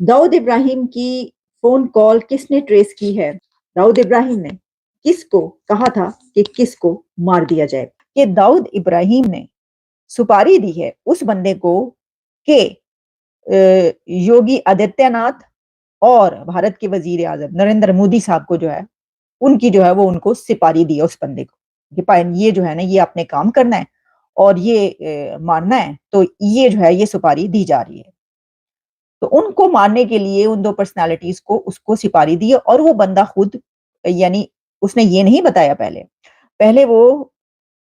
दाऊद इब्राहिम की phone call किसने trace की है? दाऊद इब्राहिम ने किसको कहा था कि किसको मार दिया जाए? कि दाऊद इब्राहिम ने सुपारी दी है उस बंदे को कि योगी आदित्यनाथ और भारत के वजीर आजम नरेंद्र मोदी साहब को जो है उनकी जो है वो उनको सिपारी दी है उस बंदे को कि ये जो है ना ये आपने काम करना है और ये मारना है, तो ये जो है ये सुपारी दी जा रही है। तो उनको मारने के लिए उन दो पर्सनालिटीज को उसको सिपारी दी और वो बंदा खुद, यानी उसने ये नहीं बताया पहले पहले वो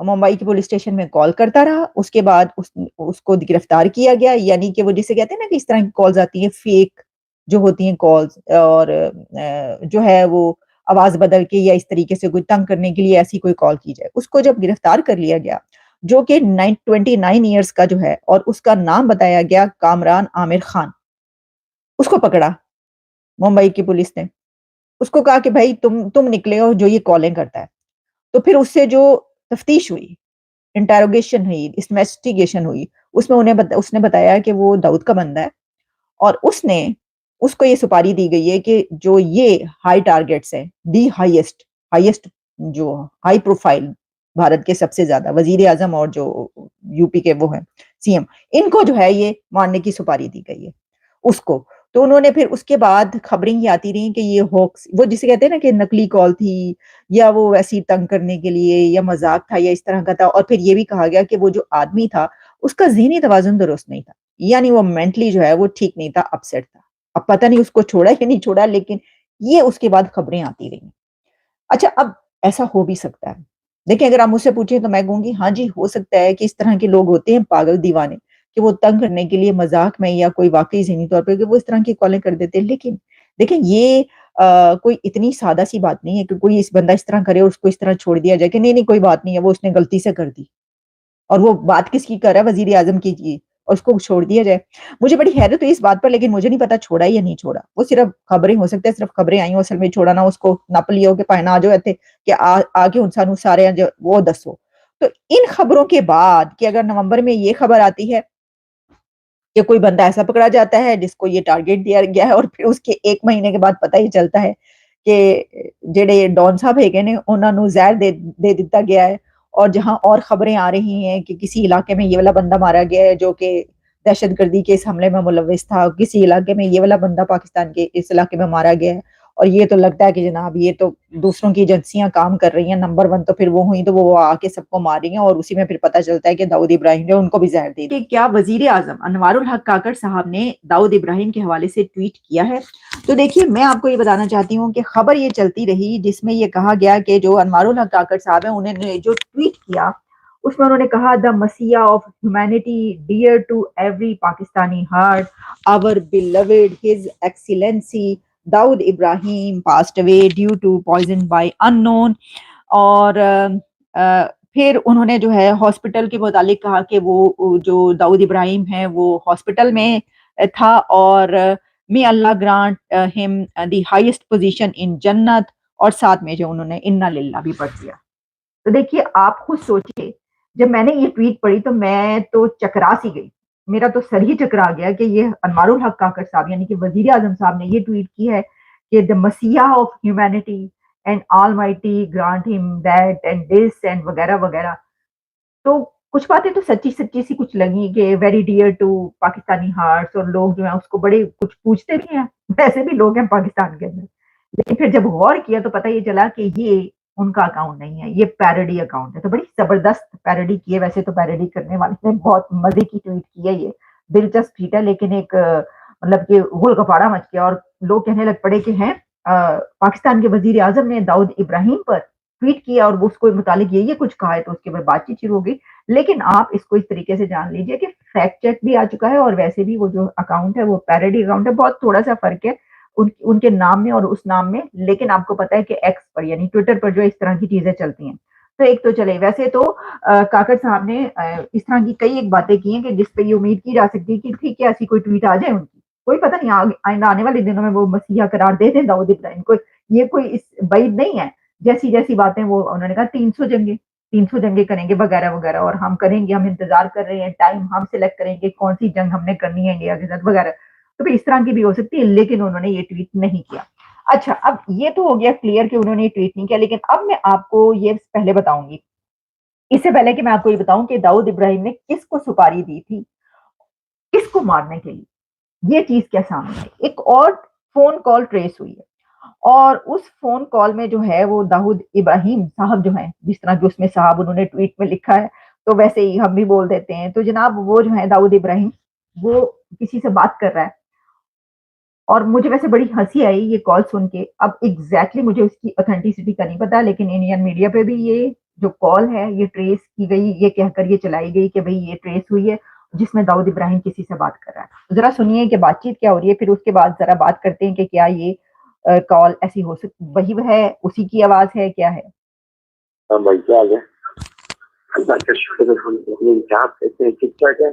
मुंबई की पुलिस स्टेशन में कॉल करता रहा, उसके बाद उसको गिरफ्तार किया गया। यानी कि वो जिसे कहते हैं ना कि इस तरह की कॉल्स आती हैं फेक जो होती हैं कॉल्स, और जो है वो आवाज बदल के या इस तरीके से कोई तंग करने के लिए ऐसी कोई कॉल की जाए। उसको जब गिरफ्तार कर लिया गया, जो कि 29 ईयर्स का जो है, और उसका नाम बताया गया कामरान आमिर खान, उसको पकड़ा मुंबई की पुलिस ने। उसको कहा कि भाई तुम निकले हो जो ये कॉलिंग करता है। तो फिर उससे जो तफ्तीश हुई, इंटेरोगेशन हुई, इन्वेस्टिगेशन हुई, उसमें उसने बताया कि वो दाऊद का बंदा है और उसको ये सुपारी दी गई है कि जो ये हाई टारगेट्स है, दी हाईएस्ट हाईएस्ट जो हाई प्रोफाइल भारत के सबसे ज्यादा वजीर आजम और जो यूपी के वो हैं सीएम, इनको जो है ये मारने की सुपारी दी गई है उसको। तो उन्होंने फिर उसके बाद खबरें ही आती रही कि ये होक्स, वो जिसे कहते हैं ना कि नकली कॉल थी या वो वैसी तंग करने के लिए या मजाक था या इस तरह का था। और फिर ये भी कहा गया कि वो जो आदमी था उसका ज़हनी तवाज़ुन दुरुस्त नहीं था, यानी वो मेंटली जो है वो ठीक नहीं था, अपसेट था। अब पता नहीं उसको छोड़ा या नहीं छोड़ा, लेकिन ये उसके बाद खबरें आती रही। अच्छा, अब ऐसा हो भी सकता है। देखिए, अगर आप मुझसे पूछें तो मैं कहूँगी हाँ जी, हो सकता है कि इस तरह के लोग होते हैं पागल दीवाने, कि वो तंग करने के लिए मज़ाक में या कोई वाक़ई ज़हनी तौर पे कि वो इस तरह की कॉलें कर देते हैं। लेकिन देखिए, ये कोई इतनी सादा-सी बात नहीं है कि कोई इस बंदा इस तरह करे और उसको इस तरह छोड़ दिया जाए कि नहीं, नहीं कोई बात नहीं है, वो उसने गलती से कर दी। और वो बात किसकी कर रहा है? वज़ीर आज़म की और उसको छोड़ दिया जाए। मुझे बड़ी हैरत हुई इस बात पर, लेकिन मुझे नहीं पता छोड़ा या नहीं छोड़ा। वो सिर्फ़ खबरें, हो सकता है सिर्फ़ खबरें आई हों, असल में छोड़ा ना, उसको नप लिया हो कि भाई ना आ जाओ इत्थे कि आके हुण सानू सारे जो वो दसो। तो इन खबरों के बाद कि अगर नवंबर में ये खबर आती है कि कोई बंदा ऐसा पकड़ा जाता है जिसको ये टारगेट दिया गया है, और फिर उसके 1 महीने के बाद पता ही चलता है कि जेड़े डॉन साहब हैगे ने उन्हां नू ज़हर दे दिता गया है। और जहाँ और खबरें आ रही हैं कि किसी इलाके में ये वाला बंदा मारा गया है जो कि दहशतगर्दी के इस हमले में मुलव्विस था, किसी इलाके में ये वाला बंदा पाकिस्तान के इस इलाके में मारा गया है। और ये तो लगता है कि जनाब ये तो दूसरों की एजेंसियां काम कर रही हैं, नंबर 1 तो फिर वो हुई, तो वो आके सबको मार रही हैं, और उसी में फिर पता चलता है कि दाऊद इब्राहिम ने उनको भी जहर दे दी। क्या वजीर आजम अनवारुल हक काकड़ साहब ने दाऊद इब्राहिम के हवाले से ट्वीट किया है? तो देखिए, मैं आपको ये बताना चाहती हूँ कि खबर ये चलती रही जिसमें ये कहा गया कि जो अनवारुल हक काकड़ साहब है उन्होंने जो ट्वीट किया उसमें उन्होंने कहा, द मसीहा of humanity dear to every Pakistani heart, our beloved his excellency Dawood Ibrahim passed away due to poison by unknown. और फिर उन्होंने जो है हॉस्पिटल के मुतालिक कहा कि वो जो दाऊद इब्राहिम है वो हॉस्पिटल में था, और मे अल्लाह grant him the highest position in जन्नत, और साथ में जो उन्होंने इन्ना लिल्लाह भी पढ़ दिया। तो देखिए, आप खुद सोचिए, जब मैंने ये ट्वीट पढ़ी तो मैं तो चकरा सी गई। मेरा तो सर ही चकरा गया कि ये अनवारुल हक काकड़ साहब यानी कि वजीर आजम साहब ने ये ट्वीट की है कि द मसीहा of humanity and almighty grant him that and this and वगैरह वगैरह। तो कुछ बातें तो सच्ची-सच्ची सी कुछ लगी कि very dear to Pakistani hearts, और लोग जो हैं उसको बड़े कुछ पूछते भी हैं। वैसे भी लोग हैं पाकिस्तान के अंदर। लेकिन फिर जब गौर किया तो पता ये चला कि ये उनका अकाउंट नहीं है, ये पैरोडी अकाउंट है। तो बड़ी ज़बरदस्त पैरोडी की है। वैसे तो पैरोडी करने वाले ने बहुत मज़े की ट्वीट की है ये, दिलचस्प ट्वीट है, लेकिन एक मतलब कि उगल-गपाड़ा मच गया और लोग कहने लग पड़े कि हैं पाकिस्तान के वज़ीर आज़म ने दाऊद इब्राहिम पर ट्वीट किया और वो उसके मुतालिक ये कुछ कहा है, तो उसके बाद बातचीत शुरू हो गई। लेकिन आप इसको इस तरीके से जान लीजिए कि फैक्ट चेक भी आ चुका है, और वैसे भी वो जो अकाउंट है वो पैरोडी अकाउंट है। बहुत थोड़ा-सा फ़र्क है उनके नाम में और उस नाम में, लेकिन आपको पता है कि एक्स पर यानी ट्विटर पर जो इस तरह की चीज़ें चलती हैं। तो एक तो चले, वैसे तो काकड़ साहब ने इस तरह की कई एक बातें की हैं कि जिस पे ये उम्मीद की जा सकती है कि ठीक है ऐसी कोई ट्वीट आ जाए उनकी। कोई पता नहीं आइंदा आने वाले दिनों में वो मसीहा करार दे दें दाऊद इब्राहिम को। ये कोई इस بعید नहीं है। जैसी-जैसी बातें वो उन्होंने कहा 300 जंगें करेंगे वगैरह-वगैरह, और हम करेंगे, हम इंतज़ार कर रहे हैं, टाइम हम सिलेक्ट करेंगे कौन-सी जंग हमने करनी है इंडिया के साथ वगैरह। تو اس طرح کی بھی ہو سکتی ہے، لیکن انہوں نے یہ ٹویٹ نہیں کیا۔ اچھا، اب یہ تو ہو گیا کلیئر کہ انہوں نے ٹویٹ نہیں کیا، لیکن اب میں آپ کو یہ پہلے بتاؤں گی، اس سے پہلے کہ میں آپ کو یہ بتاؤں کہ داؤد ابراہیم نے کس کو سپاری دی تھی کس کو مارنے کے لیے، یہ چیز کیا سامنے آئی۔ ایک اور فون کال ٹریس ہوئی ہے، اور اس فون کال میں جو ہے وہ داؤد ابراہیم صاحب جو ہیں، جس طرح جو اس میں صاحب انہوں نے ٹویٹ میں لکھا ہے تو ویسے ہی ہم بھی بول دیتے ہیں، تو جناب وہ جو ہے داؤد ابراہیم وہ کسی سے بات کر رہا ہے، اور مجھے ویسے بڑی ہنسی آئی یہ کال سن کے۔ اب ایگزیکٹلی مجھے اس کی اتھینٹسٹی کا نہیں پتا، لیکن انڈین میڈیا پہ بھی یہ جو کال ہے یہ ٹریس کی گئی، یہ کہہ کر یہ چلائی گئی کہ بھئی یہ ٹریس ہوئی ہے، جس میں داؤد ابراہیم کسی سے بات کر رہا ہے۔ ذرا سنیے کہ بات چیت کیا ہو رہی ہے، پھر اس کے بعد ذرا بات کرتے ہیں کہ کیا یہ کال ایسی ہو سکتی، وہی ہے، اسی کی آواز ہے، کیا ہے؟ ہاں بھائی، کیا حال ہے؟ اللہ کا شکر ہے، کیا کہتے ہیں، ٹھیک ٹھاک ہے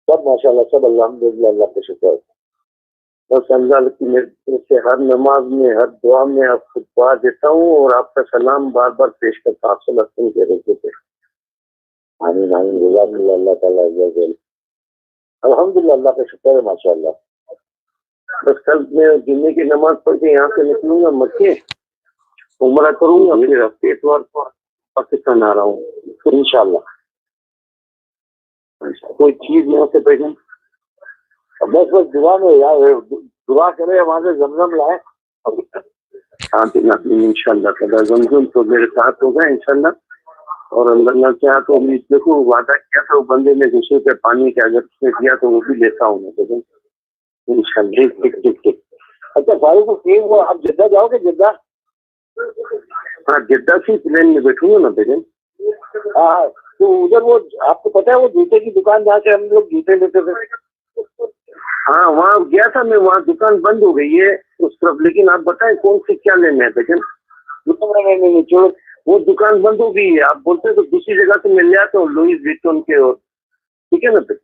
سب، ماشاء اللہ سب، الحمدللہ، اللہ کا شکر ہے۔ بس اللہ کی مہربانی سے ہر نماز میں، ہر دعا میں آپ کو دعا دیتا ہوں، اور آپ کا سلام بار بار پیش کرتا ہوں، آپ سے لگتے کے رہتے تھے۔ آمین آمین، جزاک اللہ، اللہ تعالیٰ عزوجل۔ الحمدللہ، اللہ کا شکر ہے، ماشاء اللہ۔ بس کل میں جمعے کی نماز پڑھ کے یہاں سے نکلوں گا مکے، عمرہ کروں گا، پھر ہفتے اتوار کو پاکستان آ رہا ہوں انشاءاللہ۔ کوئی چیز یہاں سے بھیجیں، بس دعا میں یار، دعا کرے وہاں سے زمزم لائے، ہاں انشاءاللہ تعالیٰ زمزم تو میرے ساتھ ہوگا انشاءاللہ، اور اللہ کیا تو دیکھو وعدہ کیا تھا وہ بندے نے غسل کے پانی کے، اگر اس نے کیا تو وہ بھی لیتا ہوں میں لیکن انشاءاللہ۔ ٹھیک۔ اچھا فاروق حسین، وہ آپ جدہ جاؤ گے؟ جدہ؟ ہاں، جدہ سے پلین میں بیٹھوں گا نا بیگم۔ ہاں، تو ادھر وہ آپ کو پتا ہے وہ جوتے کی دکان جہاں سے ہم لوگ جوتے لیتے تھے، ہاں وہاں گیا تھا میں، وہاں دکان بند ہو گئی ہے اس طرف، لیکن آپ بتائیں کون سے کیا لینا ہے بیگم؟ چھوڑو، وہ دکان بند ہو گئی ہے، آپ بولتے تو دوسری جگہ سے مل جاتا ہوں، لوئس ویٹون کے، اور ٹھیک ہے نا پھر؟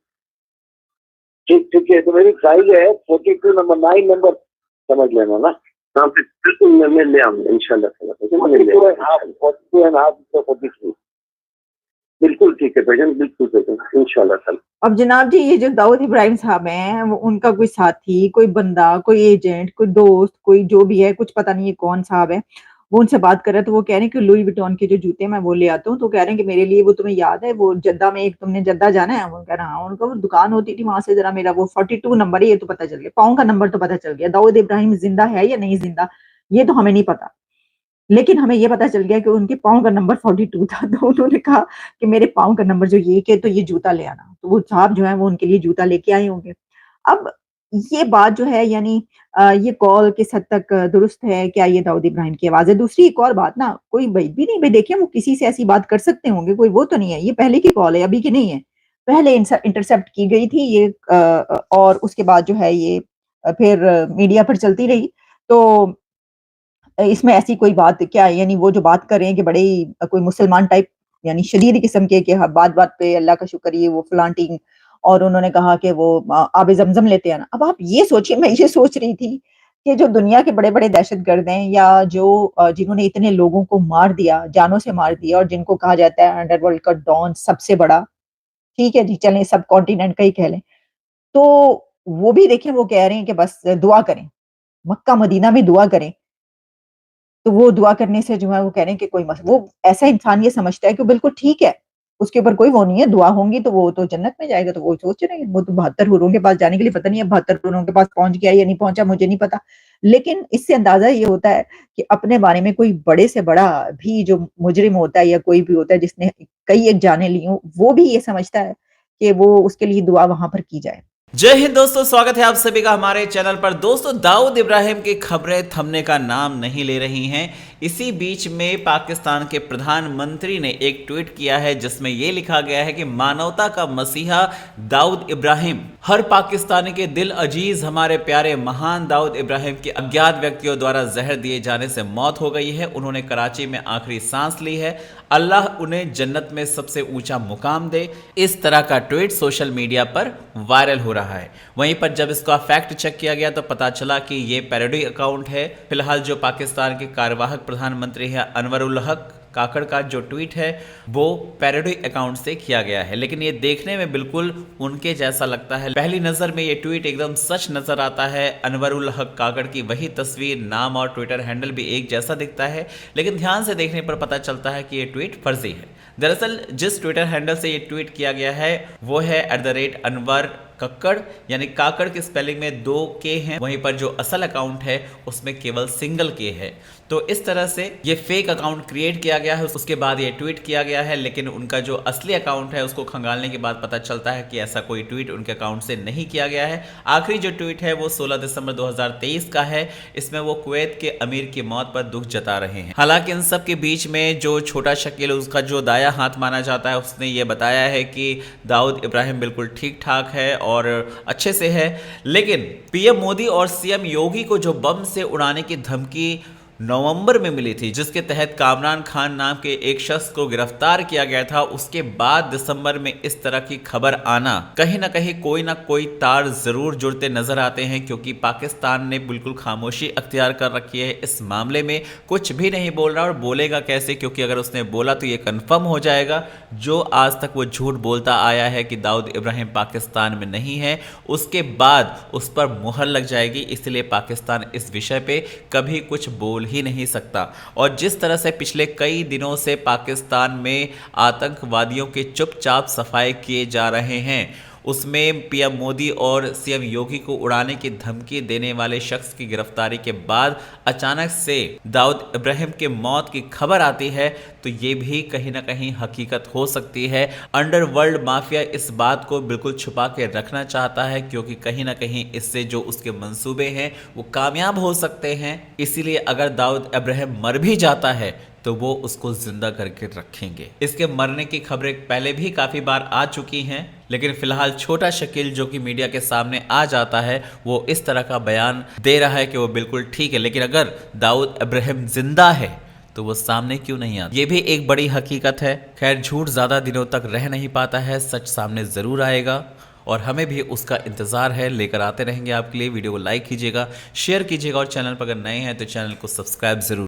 ٹھیک ہے، تو میری سائز ہے 42 نمبر 9 نمبر، سمجھ لینا نا۔ ہاں بالکل، میں لے آؤں گا ان شاء اللہ۔ بالکل ٹھیک ہے بھجن، بالکل بھجن، ان شاء اللہ تعالیٰ۔ اب جناب جی، یہ جو داؤد ابراہیم صاحب ہیں، وہ ان کا کوئی ساتھی، کوئی بندہ، کوئی ایجنٹ، کوئی دوست، کوئی جو بھی ہے، کچھ پتہ نہیں ہے کون صاحب ہے، وہ ان سے بات کر رہے ہیں، تو وہ کہہ رہے ہیں کہ لوئی وٹون کے جو جوتے میں وہ لے آتا ہوں، تو کہہ رہے ہیں کہ میرے لیے وہ تمہیں یاد ہے وہ جدہ میں ایک تم نے جدہ جانا ہے؟ وہ کہہ رہا ہاں، ان کا وہ دکان ہوتی تھی وہاں سے ذرا میرا وہ 42 نمبر ہے، یہ تو پتہ چل گیا، پاؤں کا نمبر تو پتہ چل گیا، داؤد ابراہیم زندہ ہے یا نہیں زندہ یہ تو ہمیں نہیں پتا، لیکن ہمیں یہ پتا چل گیا کہ ان کے پاؤں کا نمبر 42 تھا، تو انہوں نے کہا کہ میرے پاؤں کا نمبر جو یہ کہ تو یہ جوتا لے آنا، تو وہ صاحب جو ہے وہ ان کے لیے جوتا لے کے آئے ہوں گے۔ اب یہ بات جو ہے یعنی یہ کال کس حد تک درست ہے، کیا یہ داؤد ابراہیم کی آواز ہے؟ دوسری ایک اور بات نا، کوئی بعید بھی نہیں، بھائی دیکھیں وہ کسی سے ایسی بات کر سکتے ہوں گے، کوئی وہ تو نہیں ہے، یہ پہلے کی کال ہے، ابھی کی نہیں ہے، پہلے انٹرسپٹ کی گئی تھی یہ، اور اس کے بعد جو ہے یہ پھر میڈیا پر چلتی رہی، تو اس میں ایسی کوئی بات کیا ہے؟ یعنی وہ جو بات کر رہے ہیں کہ بڑے ہی کوئی مسلمان ٹائپ، یعنی شدید قسم کے کہ بات بات پہ اللہ کا شکر یہ وہ فلانٹنگ، اور انہوں نے کہا کہ وہ آب زمزم لیتے ہیں نا۔ اب آپ یہ سوچیں، میں یہ سوچ رہی تھی کہ جو دنیا کے بڑے بڑے دہشت گرد ہیں، یا جو جنہوں نے اتنے لوگوں کو مار دیا، جانوں سے مار دیا، اور جن کو کہا جاتا ہے انڈر ورلڈ کا ڈان، سب سے بڑا، ٹھیک ہے جی، چلیں سب کانٹیننٹ کا ہی کہہ لیں، تو وہ بھی دیکھیں وہ کہہ رہے ہیں کہ بس دعا کریں، مکہ مدینہ میں دعا کریں، تو وہ دعا کرنے سے جو ہے وہ کہہ رہے ہیں کہ کوئی وہ ایسا انسان یہ سمجھتا ہے کہ بالکل ٹھیک ہے، اس کے اوپر کوئی وہ نہیں ہے، دعا ہوں گی تو وہ تو جنت میں جائے گا، تو وہ سوچ رہے ہیں وہ تو 72 حوروں کے پاس جانے کے لیے، پتہ نہیں ہے 72 حوروں کے پاس پہنچ گیا یا نہیں پہنچا، مجھے نہیں پتا، لیکن اس سے اندازہ یہ ہوتا ہے کہ اپنے بارے میں کوئی بڑے سے بڑا بھی جو مجرم ہوتا ہے یا کوئی بھی ہوتا ہے جس نے کئی ایک جانیں لی ہوں، وہ بھی یہ سمجھتا ہے کہ وہ اس کے لیے دعا وہاں پر کی جائے۔ جے ہند دوستو، سواگت ہے آپ سبھی کا ہمارے چینل پر۔ دوستو، داؤد ابراہیم کی خبریں تھمنے کا نام نہیں لے رہی ہیں۔ اسی بیچ میں پاکستان کے پردھان منتری نے ایک ٹویٹ کیا ہے جس میں یہ لکھا گیا ہے کہ مانوتا کا مسیحا داؤد ابراہیم، ہر پاکستانی کے دل عزیز ہمارے پیارے مہان داؤد ابراہیم کی اگیات ویکتیوں دوارا زہر دیے جانے سے موت ہو گئی ہے، انہوں نے کراچی میں آخری سانس لی ہے، اللہ انہیں جنت میں سب سے اونچا مقام دے۔ اس طرح کا ٹویٹ سوشل میڈیا پر وائرل ہو رہا ہے۔ وہیں پر جب اس کا فیکٹ چیک کیا گیا تو پتا چلا کہ یہ پیروڈی اکاؤنٹ ہے۔ فی الحال جو پاکستان کے کارواہک پردھان منتری ہیں انور الحق काकड़ का जो ट्वीट है वो पैरोडी अकाउंट से किया गया है, लेकिन ये देखने में बिल्कुल उनके जैसा लगता है। पहली नजर में ये ट्वीट एकदम सच नजर आता है। अनवरुल हक काकड़ की वही तस्वीर, नाम और ट्विटर हैंडल भी एक जैसा दिखता है, लेकिन ध्यान से देखने पर पता चलता है कि ये ट्वीट फर्जी है। दरअसल जिस ट्विटर हैंडल से ये ट्वीट किया गया है वो है @अनवर कक्कड़, यानी काकड़ की स्पेलिंग में 2 के हैं, वहीं पर जो असल अकाउंट है उसमें केवल सिंगल के है। तो इस तरह से ये फेक अकाउंट क्रिएट किया गया है, उसके बाद ये ट्वीट किया गया है, लेकिन उनका जो असली अकाउंट है उसको खंगालने के बाद पता चलता है कि ऐसा कोई ट्वीट उनके अकाउंट से नहीं किया गया है। आखिरी जो ट्वीट है वो 16 दिसंबर 2023 का है। इसमें वो कुवैत के अमीर की मौत पर दुख जता रहे हैं। हालांकि इन सब के बीच में जो छोटा शकील, उसका जो दाया हाथ माना जाता है, उसने ये बताया है कि दाऊद इब्राहिम बिल्कुल ठीक ठाक है और अच्छे से है, लेकिन पीएम मोदी और सीएम योगी को जो बम से उड़ाने की धमकी नवंबर में मिली थी, जिसके तहत कामरान खान नाम के एक शख्स को गिरफ्तार किया गया था, उसके बाद दिसंबर में इस तरह की खबर आना, कहीं ना कहीं कोई ना कोई तार जरूर जुड़ते नजर आते हैं, क्योंकि पाकिस्तान ने बिल्कुल खामोशी अख्तियार कर रखी है इस मामले में, कुछ भी नहीं बोल रहा और बोलेगा कैसे, क्योंकि अगर उसने बोला तो ये कंफर्म हो जाएगा जो आज तक वो झूठ बोलता आया है कि दाऊद इब्राहिम पाकिस्तान में नहीं है, उसके बाद उस पर मुहर लग जाएगी। इसलिए पाकिस्तान इस विषय पे कभी कुछ बोल ही नहीं सकता। और जिस तरह से पिछले कई दिनों से पाकिस्तान में आतंकवादियों के चुपचाप सफाई किए जा रहे हैं, उसमें पीएम मोदी और सीएम योगी को उड़ाने की धमकी देने वाले शख्स की गिरफ्तारी के बाद अचानक से दाऊद इब्राहिम के मौत की खबर आती है, तो ये भी कहीं ना कहीं हकीकत हो सकती है। अंडरवर्ल्ड माफिया इस बात को बिल्कुल छुपा के रखना चाहता है, क्योंकि कहीं ना कहीं इससे जो उसके मंसूबे हैं वो कामयाब हो सकते हैं। इसीलिए अगर दाऊद इब्राहिम मर भी जाता है तो वो उसको जिंदा करके रखेंगे। इसके मरने की खबरें पहले भी काफी बार आ चुकी हैं, लेकिन फिलहाल छोटा शकील जो कि मीडिया के सामने आ जाता है वो इस तरह का बयान दे रहा है कि वो बिल्कुल ठीक है, लेकिन अगर दाऊद इब्राहिम जिंदा है तो वो सामने क्यों नहीं आता, ये भी एक बड़ी हकीकत है। खैर, झूठ ज्यादा दिनों तक रह नहीं पाता है, सच सामने जरूर आएगा और हमें भी उसका इंतजार है, लेकर आते रहेंगे आपके लिए। वीडियो को लाइक कीजिएगा, शेयर कीजिएगा और चैनल पर अगर नए हैं तो चैनल को सब्सक्राइब जरूर